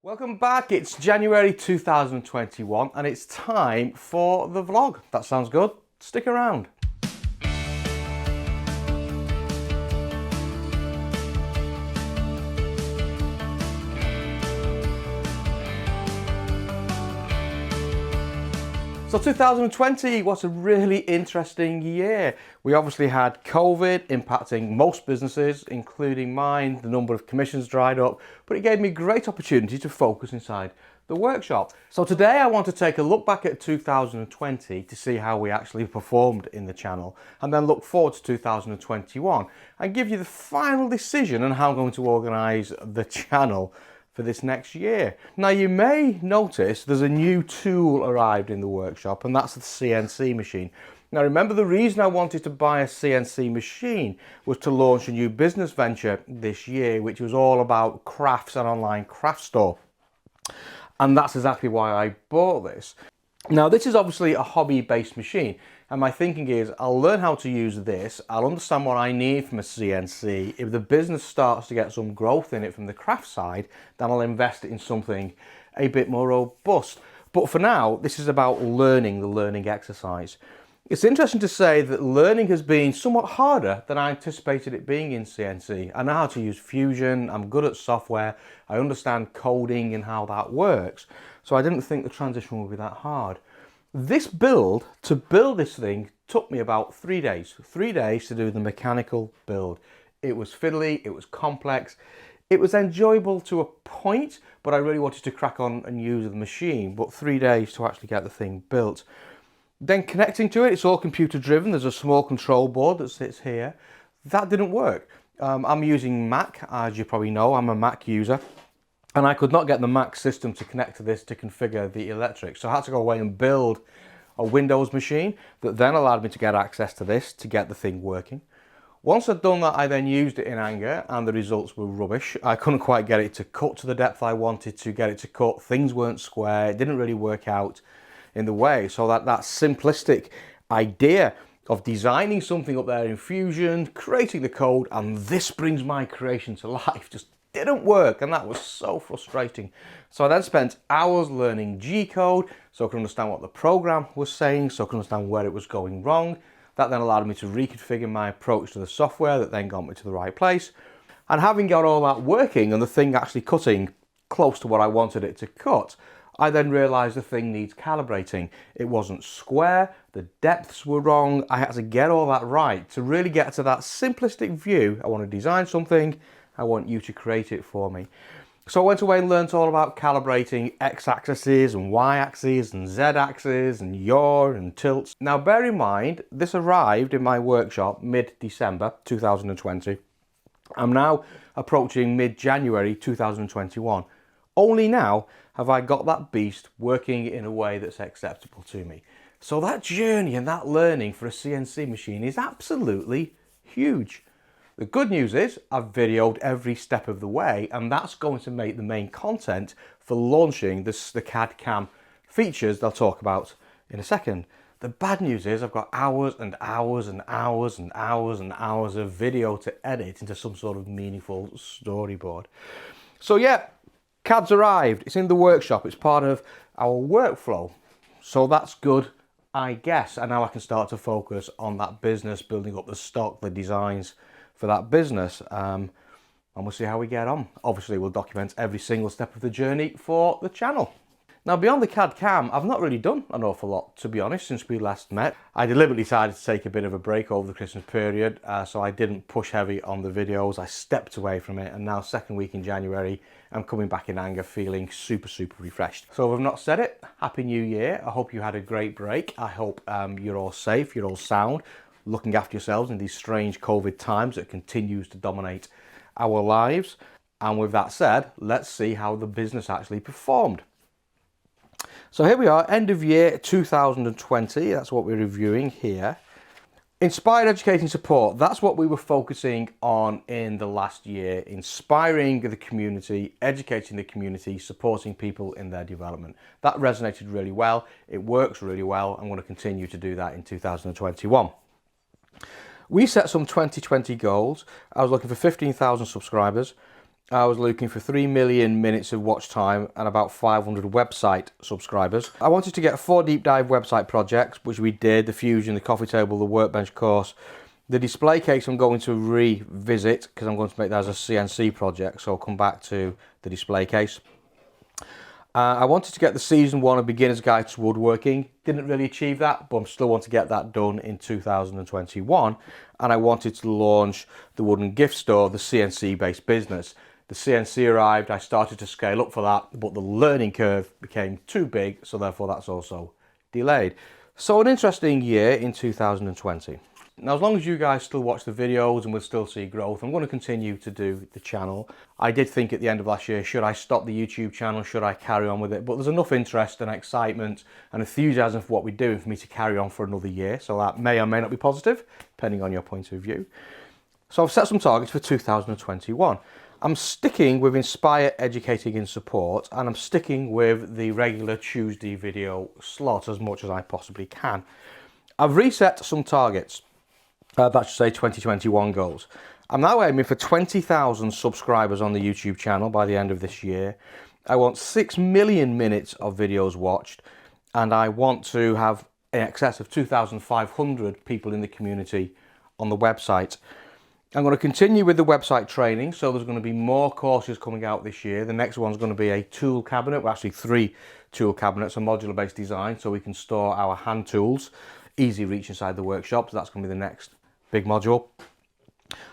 Welcome back, it's January 2021 and it's time for the vlog. That sounds good, stick around. So 2020 was a really interesting year. We obviously had COVID impacting most businesses, including mine. The number of commissions dried up, but it gave me great opportunity to focus inside the workshop. So today I want to take a look back at 2020 to see how we actually performed in the channel, and then look forward to 2021 and give you the final decision on how I'm going to organise the channel for this next year. Now you may notice there's a new tool arrived in the workshop, and that's the CNC machine. Now remember, the reason I wanted to buy a CNC machine was to launch a new business venture this year, which was all about crafts and online craft store. And that's exactly why I bought this. Now this is obviously a hobby-based machine, and my thinking is I'll learn how to use this, I'll understand what I need from a CNC. If the business starts to get some growth in it from the craft side, then I'll invest it in something a bit more robust. But for now, this is about learning, the learning exercise. It's interesting to say that learning has been somewhat harder than I anticipated it being in CNC. I know how to use Fusion, I'm good at software, I understand coding and how that works, so I didn't think the transition would be that hard. This build, to build this thing, took me about 3 days. 3 days to do the mechanical build. It was fiddly, it was complex, it was enjoyable to a point, but I really wanted to crack on and use the machine, but 3 days to actually get the thing built. Then connecting to it, it's all computer driven. There's a small control board that sits here. That didn't work. I'm using Mac, as you probably know, I'm a Mac user. And I could not get the Mac system to connect to this to configure the electrics. So I had to go away and build a Windows machine that then allowed me to get access to this to get the thing working. Once I'd done that, I then used it in anger and the results were rubbish. I couldn't quite get it to cut to the depth I wanted to get it to cut. Things weren't square. It didn't really work out in the way. So that simplistic idea of designing something up there in Fusion, creating the code, and this brings my creation to life just didn't work, and that was so frustrating. So I then spent hours learning G-code so I could understand what the program was saying, so I could understand where it was going wrong. That then allowed me to reconfigure my approach to the software that then got me to the right place. And having got all that working and the thing actually cutting close to what I wanted it to cut, I then realised the thing needs calibrating. It wasn't square, the depths were wrong, I had to get all that right to really get to that simplistic view. I want to design something, I want you to create it for me. So I went away and learnt all about calibrating x-axes and y-axes and z-axes and yaw and tilts. Now bear in mind, this arrived in my workshop mid-December 2020. I'm now approaching mid-January 2021. Only now have I got that beast working in a way that's acceptable to me. So that journey and that learning for a CNC machine is absolutely huge. The good news is I've videoed every step of the way, and that's going to make the main content for launching the Cad Cam features they'll talk about in a second. The bad news is I've got hours and hours and hours and hours and hours of video to edit into some sort of meaningful storyboard. So yeah, CAD's arrived, it's in the workshop, it's part of our workflow. So that's good, I guess. And now I can start to focus on that business, building up the stock, the designs for that business. And we'll see how we get on. Obviously, we'll document every single step of the journey for the channel. Now, beyond the Cad Cam, I've not really done an awful lot, to be honest, since we last met. I deliberately decided to take a bit of a break over the Christmas period, so I didn't push heavy on the videos. I stepped away from it, and now second week in January, I'm coming back in anger feeling super, super refreshed. So if I've not said it, Happy New Year. I hope you had a great break. I hope you're all safe, you're all sound, looking after yourselves in these strange COVID times that continues to dominate our lives. And with that said, let's see how the business actually performed. So here we are, end of year 2020, that's what we're reviewing here. Inspired Educating Support, that's what we were focusing on in the last year. Inspiring the community, educating the community, supporting people in their development. That resonated really well, it works really well. I'm going to continue to do that in 2021. We set some 2020 goals. I was looking for 15,000 subscribers. I was looking for 3 million minutes of watch time and about 500 website subscribers. I wanted to get 4 deep dive website projects, which we did: the Fusion, the coffee table, the workbench course. The display case I'm going to revisit because I'm going to make that as a CNC project, so I'll come back to the display case. I wanted to get the season 1 of Beginner's Guide to Woodworking. Didn't really achieve that, but I still want to get that done in 2021. And I wanted to launch the wooden gift store, the CNC based business. The CNC arrived, I started to scale up for that, but the learning curve became too big, so therefore that's also delayed. So an interesting year in 2020. Now, as long as you guys still watch the videos and we'll still see growth, I'm going to continue to do the channel. I did think at the end of last year, should I stop the YouTube channel? Should I carry on with it? But there's enough interest and excitement and enthusiasm for what we're doing for me to carry on for another year. So that may or may not be positive, depending on your point of view. So I've set some targets for 2021. I'm sticking with Inspire, Educating and Support, and I'm sticking with the regular Tuesday video slot as much as I possibly can. I've reset some targets. That should say 2021 goals. I'm now aiming for 20,000 subscribers on the YouTube channel by the end of this year. I want 6 million minutes of videos watched, and I want to have in excess of 2,500 people in the community on the website. I'm going to continue with the website training, so there's going to be more courses coming out this year. The next one's going to be a tool cabinet, well, actually 3 tool cabinets, a modular based design, so we can store our hand tools, easy reach inside the workshop. So that's going to be the next big module.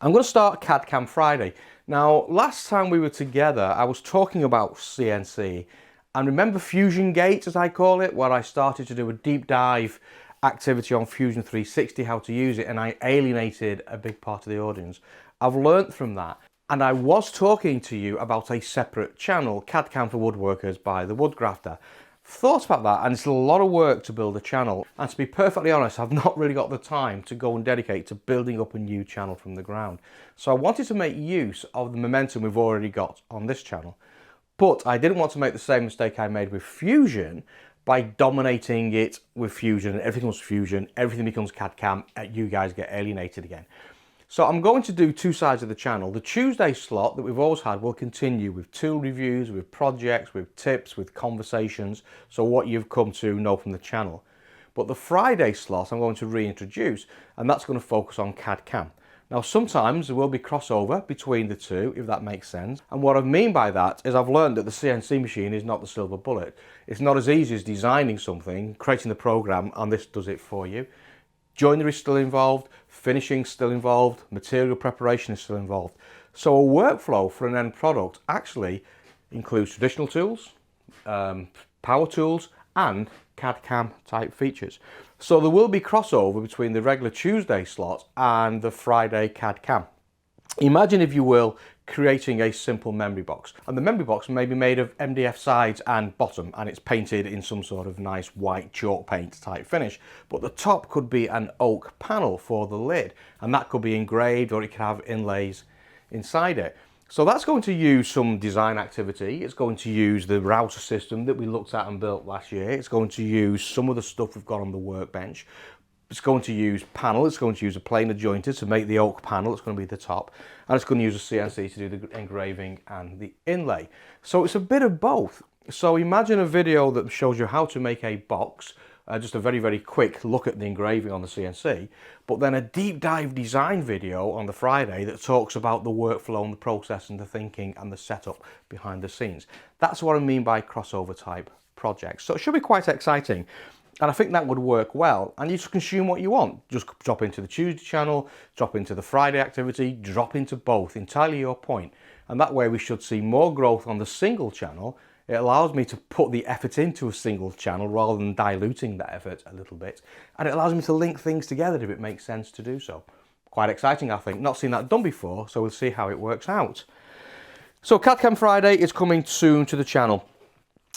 I'm going to start Cad Cam Friday. Now, last time we were together, I was talking about CNC, and remember Fusion Gate, as I call it, where I started to do a deep dive activity on Fusion 360, how to use it, and I alienated a big part of the audience. I've learnt from that, and I was talking to you about a separate channel, Cad Cam for Woodworkers by the Woodgrafter. Thought about that, and it's a lot of work to build a channel, and to be perfectly honest, I've not really got the time to go and dedicate to building up a new channel from the ground. So I wanted to make use of the momentum we've already got on this channel, but I didn't want to make the same mistake I made with Fusion by dominating it with Fusion. Everything was Fusion, everything becomes Cad Cam, you guys get alienated again. So I'm going to do 2 sides of the channel. The Tuesday slot that we've always had will continue with tool reviews, with projects, with tips, with conversations, so what you've come to know from the channel. But the Friday slot I'm going to reintroduce, and that's going to focus on Cad Cam. Now, sometimes there will be crossover between the two, if that makes sense. And what I mean by that is I've learned that the CNC machine is not the silver bullet. It's not as easy as designing something, creating the program, and this does it for you. Joinery is still involved, finishing is still involved, material preparation is still involved. So a workflow for an end product actually includes traditional tools, power tools, and Cad Cam type features. So there will be crossover between the regular Tuesday slot and the Friday Cad Cam. Imagine, if you will, creating a simple memory box. And the memory box may be made of MDF sides and bottom, and it's painted in some sort of nice white chalk paint type finish. But the top could be an oak panel for the lid, and that could be engraved, or it could have inlays inside it. So that's going to use some design activity. It's going to use the router system that we looked at and built last year. It's going to use some of the stuff we've got on the workbench. It's going to use panel. It's going to use a planer jointed to make the oak panel. It's going to be the top. And it's going to use a CNC to do the engraving and the inlay. So it's a bit of both. So imagine a video that shows you how to make a box, just a very, very quick look at the engraving on the CNC, but then a deep dive design video on the Friday that talks about the workflow and the process and the thinking and the setup behind the scenes. That's what I mean by crossover type projects. So it should be quite exciting. And I think that would work well. And you just consume what you want. Just drop into the Tuesday channel, drop into the Friday activity, drop into both, entirely your point. And that way we should see more growth on the single channel. It allows me to put the effort into a single channel rather than diluting that effort a little bit. And it allows me to link things together if it makes sense to do so. Quite exciting, I think. Not seen that done before, so we'll see how it works out. So Cad Cam Friday is coming soon to the channel.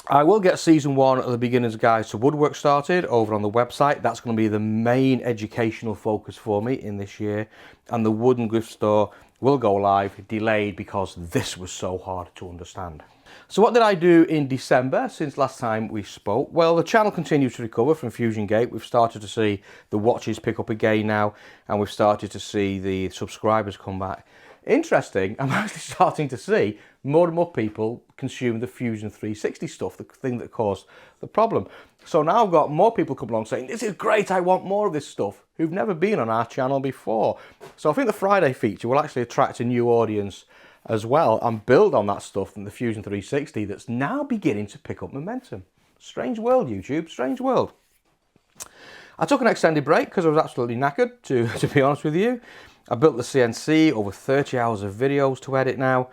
I will get season 1 of the Beginner's Guide to Woodwork started over on the website. That's going to be the main educational focus for me in this year. And the wooden gift store will go live, delayed because this was so hard to understand. So what did I do in December since last time we spoke? Well, the channel continues to recover from Fusion Gate. We've started to see the watches pick up again now, and we've started to see the subscribers come back. interesting, I'm actually starting to see more and more people consume the Fusion 360 stuff, the thing that caused the problem. So now I've got more people coming along saying, this is great, I want more of this stuff, who've never been on our channel before. So I think the Friday feature will actually attract a new audience as well and build on that stuff in the Fusion 360 that's now beginning to pick up momentum. Strange world, YouTube, strange world. I took an extended break because I was absolutely knackered, to be honest with you. I built the CNC, over 30 hours of videos to edit now.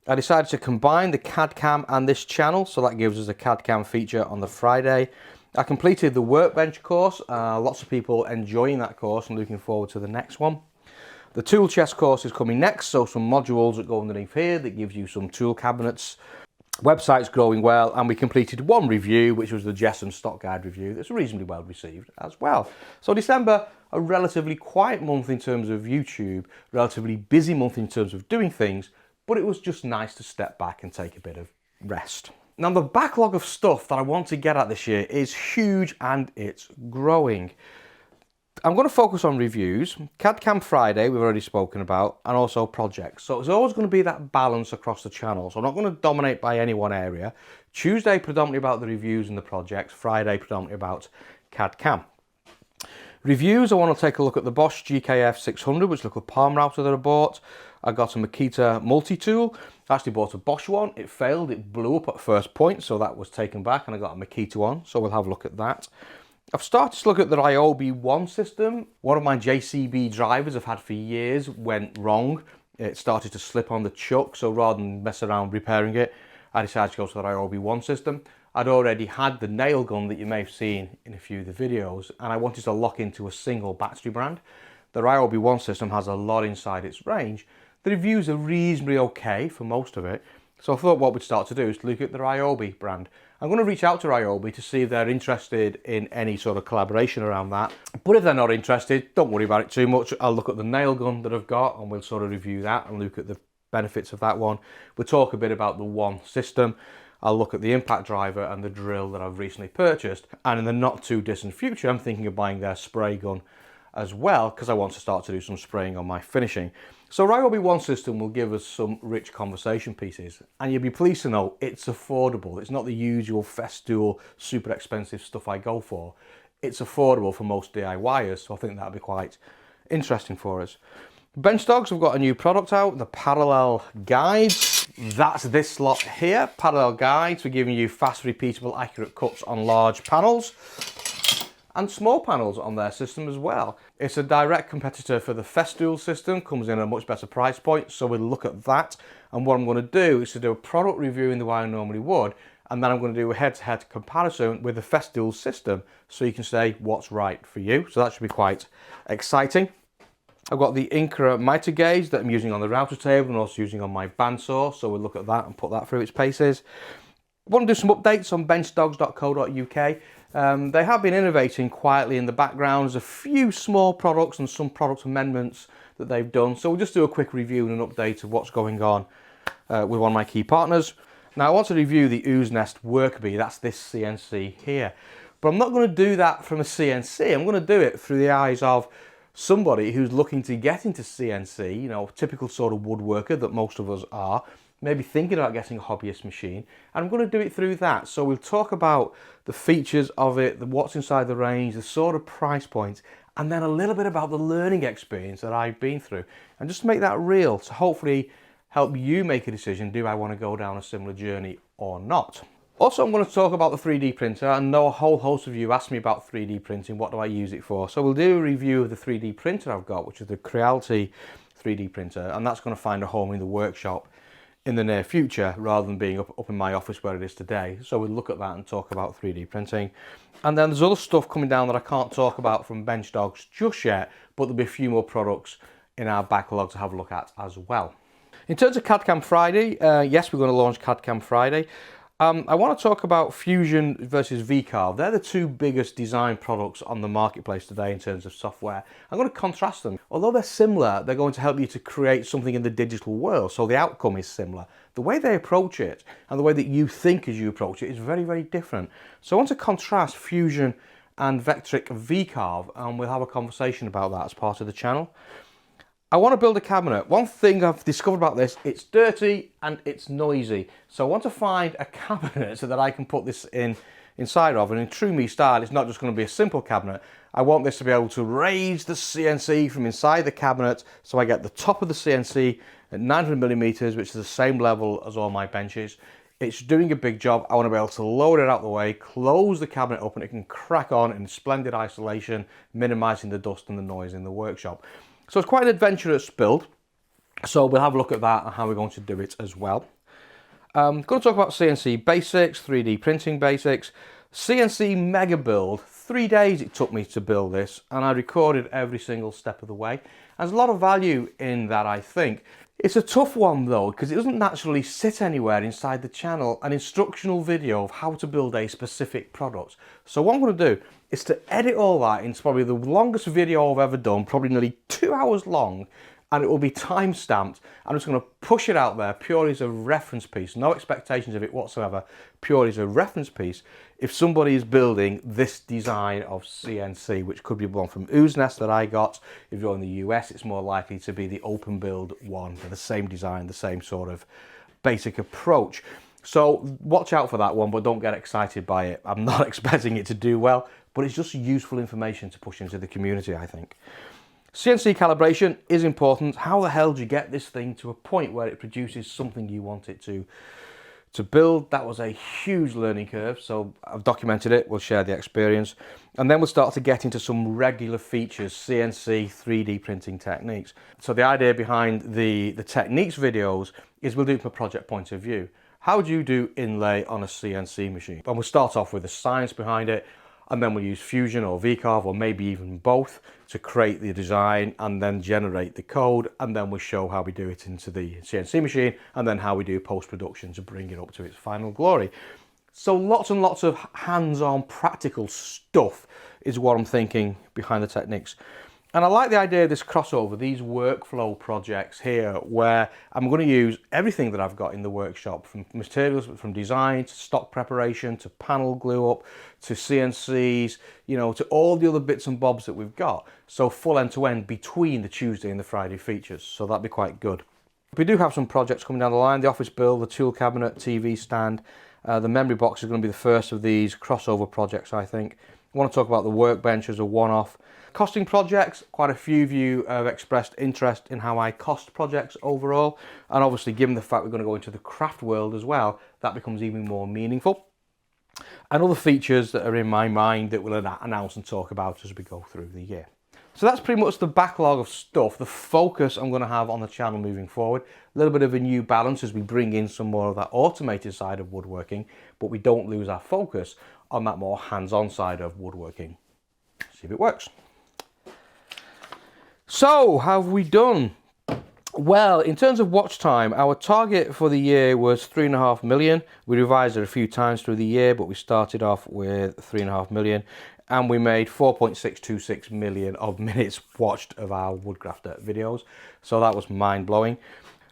I decided to combine the Cad Cam and this channel, so that gives us a Cad Cam feature on the Friday. I completed the workbench course, lots of people enjoying that course and looking forward to the next one. The tool chest course is coming next, so some modules that go underneath here that gives you some tool cabinets. Website's growing well, and we completed one review, which was the Jessen stock guide review that's reasonably well received as well. So December, a relatively quiet month in terms of YouTube, relatively busy month in terms of doing things, but it was just nice to step back and take a bit of rest. Now the backlog of stuff that I want to get at this year is huge and it's growing. I'm going to focus on reviews, Cad Cam Friday we've already spoken about, and also projects. So it's always going to be that balance across the channel. So I'm not going to dominate by any one area. Tuesday predominantly about the reviews and the projects, Friday predominantly about Cad Cam. Reviews, I want to take a look at the Bosch GKF 600, which is a little palm router that I bought. I got a Makita multi-tool. I actually bought a Bosch one. It failed, it blew up at first point, so that was taken back and I got a Makita one. So we'll have a look at that. I've started to look at the Ryobi One system. One of my JCB drivers I've had for years went wrong. It started to slip on the chuck, so rather than mess around repairing it, I decided to go to the Ryobi One system. I'd already had the nail gun that you may have seen in a few of the videos, and I wanted to lock into a single battery brand. The Ryobi One system has a lot inside its range. The reviews are reasonably okay for most of it, so I thought what we'd start to do is to look at the Ryobi brand. I'm going to reach out to Ryobi to see if they're interested in any sort of collaboration around that. But if they're not interested, don't worry about it too much. I'll look at the nail gun that I've got and we'll sort of review that and look at the benefits of that one. We'll talk a bit about the One system. I'll look at the impact driver and the drill that I've recently purchased. And in the not too distant future, I'm thinking of buying their spray gun as well, because I want to start to do some spraying on my finishing. So Ryobi One system will give us some rich conversation pieces, and you'll be pleased to know it's affordable. It's not the usual Festool super expensive stuff I go for. It's affordable for most DIYers, so I think that'll be quite interesting for us. Bench dogs, we've got a new product out, the parallel guides. That's this lot here, parallel guides. We're giving you fast, repeatable, accurate cuts on large panels and small panels on their system as well. It's a direct competitor for the Festool system, comes in at a much better price point, so we'll look at that. And what I'm going to do is to do a product review in the way I normally would, and then I'm going to do a head-to-head comparison with the Festool system, so you can say what's right for you. So that should be quite exciting. I've got the Incra miter gauge that I'm using on the router table and also using on my bandsaw, so we'll look at that and put that through its paces. I want to do some updates on benchdogs.co.uk. They have been innovating quietly in the background. There's a few small products and some product amendments that they've done. So we'll just do a quick review and an update of what's going on with one of my key partners. Now I want to review the Ooze Nest Workerbee. That's this CNC here. But I'm not going to do that from a CNC. I'm going to do it through the eyes of somebody who's looking to get into CNC, you know, typical sort of woodworker that most of us are. Maybe thinking about getting a hobbyist machine, and I'm going to do it through that. So we'll talk about the features of it, what's inside the range, the sort of price points, and then a little bit about the learning experience that I've been through, and just make that real to hopefully help you make a decision, do I want to go down a similar journey or not? Also, I'm going to talk about the 3D printer. I know a whole host of you asked me about 3D printing, what do I use it for? So we'll do a review of the 3D printer I've got, which is the Creality 3D printer, and that's going to find a home in the workshop in the near future rather than being up in my office where it is today. So we'll look at that and talk about 3D printing. And then there's other stuff coming down that I can't talk about from Bench Dogs just yet, but there'll be a few more products in our backlog to have a look at as well. In terms of Cad Cam Friday, yes, we're going to launch Cad Cam Friday. I want to talk about Fusion versus Vcarve. They're the two biggest design products on the marketplace today in terms of software. I'm going to contrast them. Although they're similar, they're going to help you to create something in the digital world, so the outcome is similar. The way they approach it and the way that you think as you approach it is very, very different. So I want to contrast Fusion and Vectric Vcarve, and we'll have a conversation about that as part of the channel. I want to build a cabinet. One thing I've discovered about this, it's dirty and it's noisy. So I want to find a cabinet so that I can put this inside of. And in true me style, it's not just going to be a simple cabinet. I want this to be able to raise the CNC from inside the cabinet, so I get the top of the CNC at 900mm, which is the same level as all my benches. It's doing a big job. I want to be able to lower it out the way, close the cabinet up, and it can crack on in splendid isolation, minimizing the dust and the noise in the workshop. So it's quite an adventurous build. So we'll have a look at that and how we're going to do it as well. I'm going to talk about CNC Basics, 3D printing basics, CNC Mega Build. 3 days it took me to build this, and I recorded every single step of the way. There's a lot of value in that, I think. It's a tough one though, because it doesn't naturally sit anywhere inside the channel, an instructional video of how to build a specific product. So what I'm going to do is to edit all that into probably the longest video I've ever done, probably nearly 2 hours long, and it will be time stamped. I'm just going to push it out there purely as a reference piece, no expectations of it whatsoever, purely as a reference piece. If somebody is building this design of CNC, which could be one from Ooze Nest that I got, if you're in the US, it's more likely to be the open build one, with the same design, the same sort of basic approach. So watch out for that one, but don't get excited by it. I'm not expecting it to do well, but it's just useful information to push into the community, I think. CNC calibration is important. How the hell do you get this thing to a point where it produces something you want it to build? That was a huge learning curve, so I've documented it. We'll share the experience, and then we'll start to get into some regular features, CNC 3D printing techniques. So the idea behind the techniques videos is we'll do it from a project point of view. How do you do inlay on a CNC machine? And we'll start off with the science behind it, and then we'll use Fusion or Vcarve, or maybe even both, to create the design and then generate the code, and then we'll show how we do it into the CNC machine, and then how we do post-production to bring it up to its final glory. So lots and lots of hands-on practical stuff is what I'm thinking behind the techniques. And I like the idea of this crossover, these workflow projects here, where I'm going to use everything that I've got in the workshop, from materials, from design to stock preparation to panel glue up to CNCs, you know, to all the other bits and bobs that we've got. So full end-to-end between the Tuesday and the Friday features. So that'd be quite good. We do have some projects coming down the line: the office build, the tool cabinet, TV stand. The memory box is going to be the first of these crossover projects, I think. I want to talk about the workbench as a one-off. Costing projects, quite a few of you have expressed interest in how I cost projects overall, and obviously given the fact we're going to go into the craft world as well, that becomes even more meaningful. And other features that are in my mind that we'll announce and talk about as we go through the year. So that's pretty much the backlog of stuff, the focus I'm going to have on the channel moving forward. A little bit of a new balance as we bring in some more of that automated side of woodworking, but we don't lose our focus on that more hands-on side of woodworking. See if it works. So, how have we done? Well, in terms of watch time, our target for the year was 3.5 million. We revised it a few times through the year, but we started off with 3.5 million, and we made 4.626 million of minutes watched of our Woodgrafter videos. So that was mind-blowing.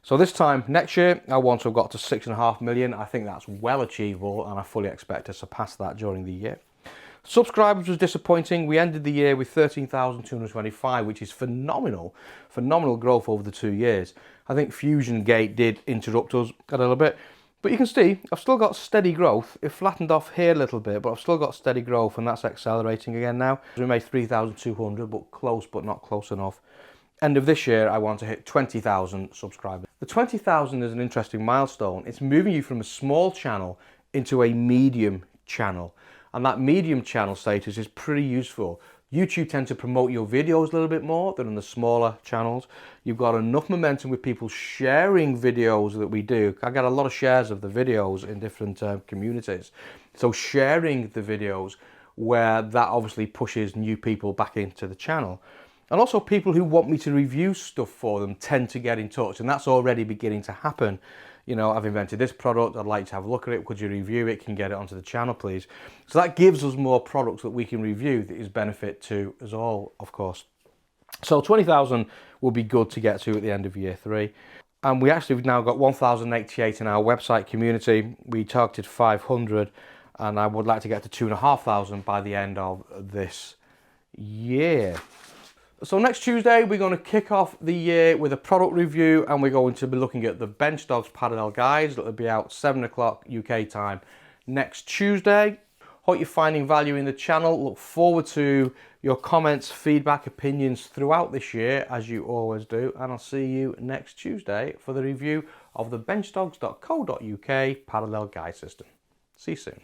So this time next year, I want to have got to 6.5 million. I think that's well achievable, and I fully expect to surpass that during the year. Subscribers was disappointing. We ended the year with 13,225, which is phenomenal growth over the 2 years. I think Fusion Gate did interrupt us a little bit, but you can see I've still got steady growth. It flattened off here a little bit, but I've still got steady growth, and that's accelerating again now. We made 3,200, but close, but not close enough. End of this year, I want to hit 20,000 subscribers. The 20,000 is an interesting milestone. It's moving you from a small channel into a medium channel. And that medium channel status is pretty useful. YouTube tends to promote your videos a little bit more than in the smaller channels. You've got enough momentum with people sharing videos that we do. I get a lot of shares of the videos in different communities. So sharing the videos, where that obviously pushes new people back into the channel. And also people who want me to review stuff for them tend to get in touch, and that's already beginning to happen. You know, I've invented this product, I'd like to have a look at it, could you review it, can you get it onto the channel please? So that gives us more products that we can review that is benefit to us all, of course. So 20,000 will be good to get to at the end of year 3. And we actually have now got 1,088 in our website community. We targeted 500, and I would like to get to 2,500 by the end of this year. So next Tuesday, we're going to kick off the year with a product review, and we're going to be looking at the Bench Dogs parallel guides. That'll be out 7 o'clock UK time next Tuesday. Hope you're finding value in the channel. Look forward to your comments, feedback, opinions throughout this year, as you always do. And I'll see you next Tuesday for the review of the benchdogs.co.uk parallel guide system. See you soon.